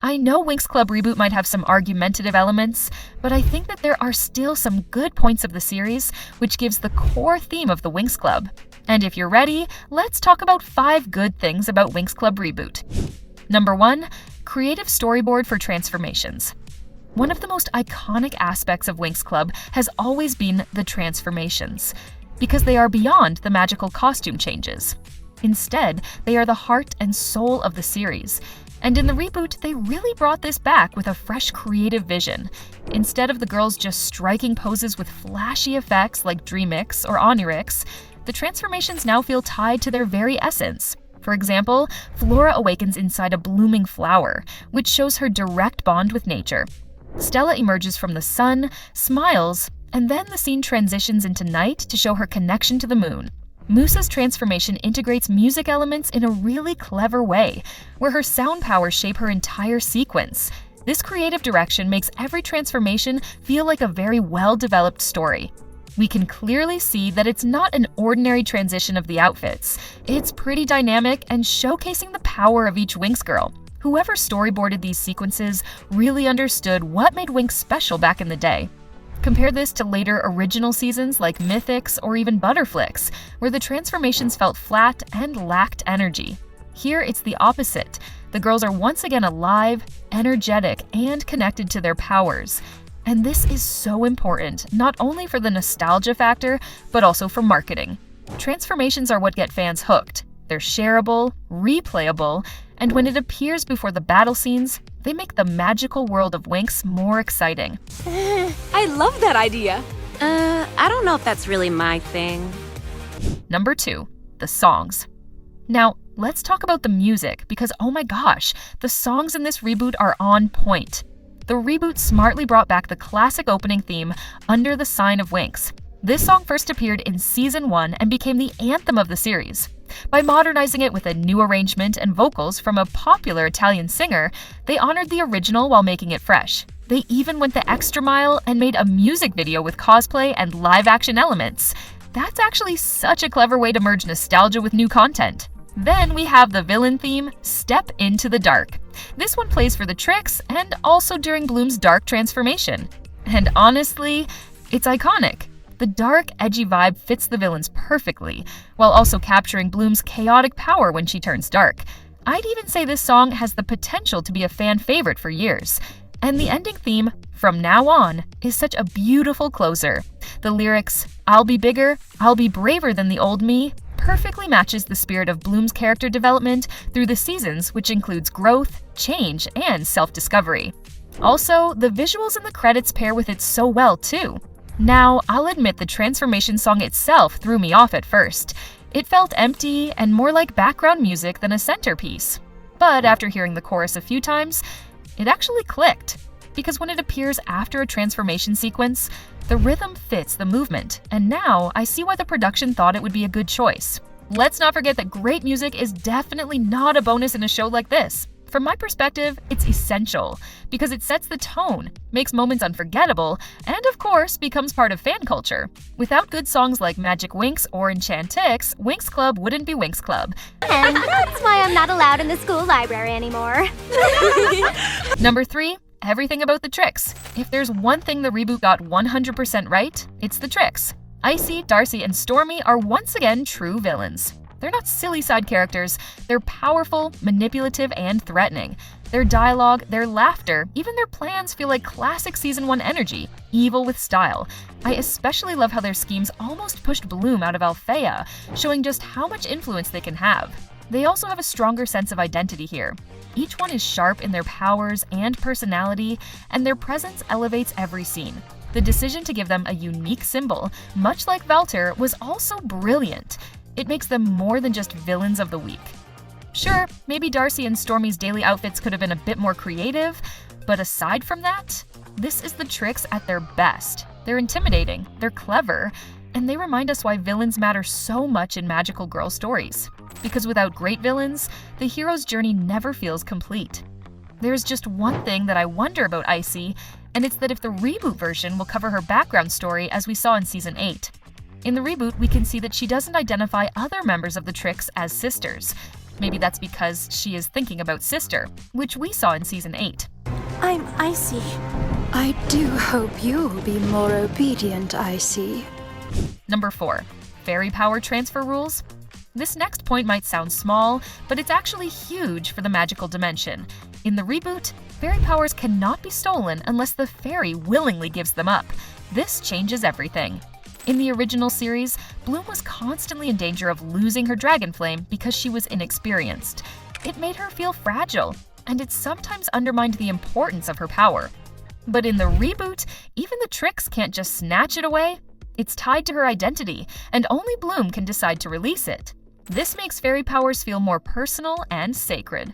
I know Winx Club Reboot might have some argumentative elements, but I think that there are still some good points of the series, which gives the core theme of the Winx Club. And if you're ready, let's talk about 5 good things about Winx Club Reboot. Number 1, creative storyboard for transformations. One of the most iconic aspects of Winx Club has always been the transformations, because they are beyond the magical costume changes. Instead, they are the heart and soul of the series. And in the reboot, they really brought this back with a fresh creative vision. Instead of the girls just striking poses with flashy effects like Dreamix or Onirix, the transformations now feel tied to their very essence. For example, Flora awakens inside a blooming flower, which shows her direct bond with nature. Stella emerges from the sun, smiles, and then the scene transitions into night to show her connection to the moon. Moose's transformation integrates music elements in a really clever way, where her sound powers shape her entire sequence. This creative direction makes every transformation feel like a very well-developed story. We can clearly see that it's not an ordinary transition of the outfits. It's pretty dynamic and showcasing the power of each Winx girl. Whoever storyboarded these sequences really understood what made Winx special back in the day. Compare this to later original seasons like Mythics or even Butterflix, where the transformations felt flat and lacked energy. Here it's the opposite. The girls are once again alive, energetic, and connected to their powers. And this is so important, not only for the nostalgia factor, but also for marketing. Transformations are what get fans hooked. They're shareable, replayable, and when it appears before the battle scenes, they make the magical world of Winx more exciting. I love that idea. I don't know if that's really my thing. Number 2, the songs. Now, let's talk about the music because oh my gosh, the songs in this reboot are on point. The reboot smartly brought back the classic opening theme, Under the Sign of Winx. This song first appeared in Season 1 and became the anthem of the series. By modernizing it with a new arrangement and vocals from a popular Italian singer, they honored the original while making it fresh. They even went the extra mile and made a music video with cosplay and live-action elements. That's actually such a clever way to merge nostalgia with new content. Then we have the villain theme, Step Into the Dark. This one plays for the Trix and also during Bloom's dark transformation. And honestly, it's iconic. The dark, edgy vibe fits the villains perfectly, while also capturing Bloom's chaotic power when she turns dark. I'd even say this song has the potential to be a fan favorite for years. And the ending theme, From Now On, is such a beautiful closer. The lyrics, I'll be bigger, I'll be braver than the old me, perfectly matches the spirit of Bloom's character development through the seasons, which includes growth, change, and self-discovery. Also, the visuals in the credits pair with it so well too. Now, I'll admit the transformation song itself threw me off at first. It felt empty and more like background music than a centerpiece. But after hearing the chorus a few times, it actually clicked. Because when it appears after a transformation sequence, the rhythm fits the movement, and now I see why the production thought it would be a good choice. Let's not forget that great music is definitely not a bonus in a show like this. From my perspective, it's essential, because it sets the tone, makes moments unforgettable, and of course, becomes part of fan culture. Without good songs like Magic Winx or Enchantix, Winx Club wouldn't be Winx Club. And that's why I'm not allowed in the school library anymore. Number 3, everything about the Trix. If there's one thing the reboot got 100% right, it's the Trix. Icy, Darcy, and Stormy are once again true villains. They're not silly side characters, they're powerful, manipulative, and threatening. Their dialogue, their laughter, even their plans feel like classic Season 1 energy, evil with style. I especially love how their schemes almost pushed Bloom out of Althea, showing just how much influence they can have. They also have a stronger sense of identity here. Each one is sharp in their powers and personality, and their presence elevates every scene. The decision to give them a unique symbol, much like Valter, was also brilliant. It makes them more than just villains of the week. Sure, maybe Darcy and Stormy's daily outfits could have been a bit more creative, but aside from that, this is the Trix at their best. They're intimidating, they're clever, and they remind us why villains matter so much in magical girl stories. Because without great villains, the hero's journey never feels complete. There's just one thing that I wonder about Icy, and it's that if the reboot version will cover her background story as we saw in Season 8. In the reboot, we can see that she doesn't identify other members of the Trix as sisters. Maybe that's because she is thinking about Sister, which we saw in Season 8. I'm Icy. I do hope you'll be more obedient, Icy. Number 4. Fairy power transfer rules. This next point might sound small, but it's actually huge for the magical dimension. In the reboot, fairy powers cannot be stolen unless the fairy willingly gives them up. This changes everything. In the original series, Bloom was constantly in danger of losing her dragon flame because she was inexperienced. It made her feel fragile, and it sometimes undermined the importance of her power. But in the reboot, even the Trix can't just snatch it away. It's tied to her identity, and only Bloom can decide to release it. This makes fairy powers feel more personal and sacred.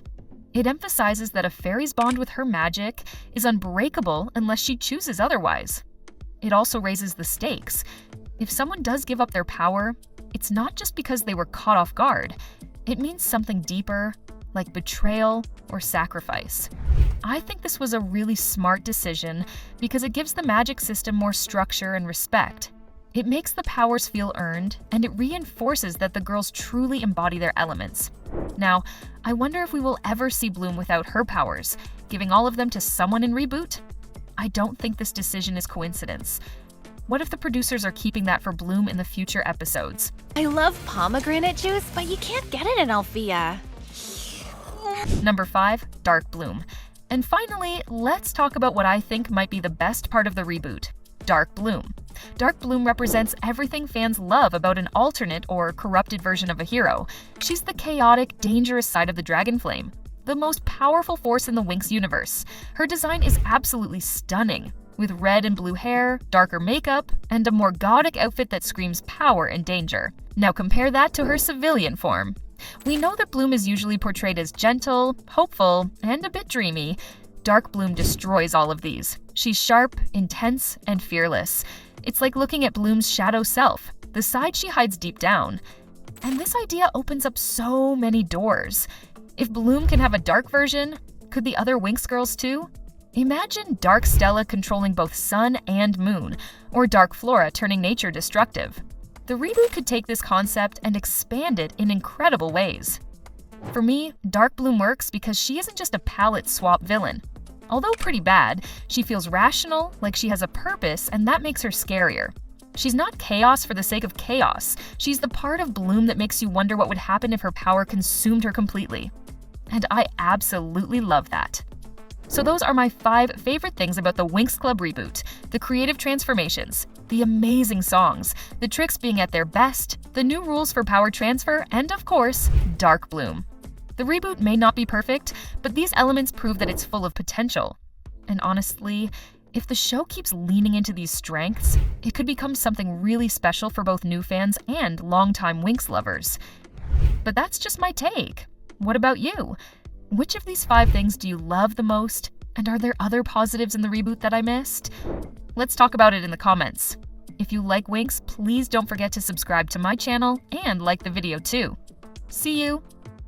It emphasizes that a fairy's bond with her magic is unbreakable unless she chooses otherwise. It also raises the stakes. If someone does give up their power, it's not just because they were caught off guard. It means something deeper, like betrayal or sacrifice. I think this was a really smart decision because it gives the magic system more structure and respect. It makes the powers feel earned, and it reinforces that the girls truly embody their elements. Now, I wonder if we will ever see Bloom without her powers, giving all of them to someone in Reboot? I don't think this decision is coincidence. What if the producers are keeping that for Bloom in the future episodes? I love pomegranate juice, but you can't get it in Althea. Number 5, Dark Bloom. And finally, let's talk about what I think might be the best part of the reboot, Dark Bloom. Dark Bloom represents everything fans love about an alternate or corrupted version of a hero. She's the chaotic, dangerous side of the Dragon Flame, the most powerful force in the Winx universe. Her design is absolutely stunning, with red and blue hair, darker makeup, and a more gothic outfit that screams power and danger. Now compare that to her civilian form. We know that Bloom is usually portrayed as gentle, hopeful, and a bit dreamy. Dark Bloom destroys all of these. She's sharp, intense, and fearless. It's like looking at Bloom's shadow self, the side she hides deep down. And this idea opens up so many doors. If Bloom can have a dark version, could the other Winx girls too? Imagine Dark Stella controlling both sun and moon, or Dark Flora turning nature destructive. The reboot could take this concept and expand it in incredible ways. For me, Dark Bloom works because she isn't just a palette swap villain. Although pretty bad, she feels rational, like she has a purpose, and that makes her scarier. She's not chaos for the sake of chaos. She's the part of Bloom that makes you wonder what would happen if her power consumed her completely. And I absolutely love that. So those are my 5 favorite things about the Winx Club reboot: the creative transformations, the amazing songs, the Trix being at their best, the new rules for power transfer, and of course, Dark Bloom. The reboot may not be perfect, but these elements prove that it's full of potential. And honestly, if the show keeps leaning into these strengths, it could become something really special for both new fans and longtime Winx lovers. But that's just my take. What about you? Which of these 5 things do you love the most? And are there other positives in the reboot that I missed? Let's talk about it in the comments. If you like Winx, please don't forget to subscribe to my channel and like the video too. See you!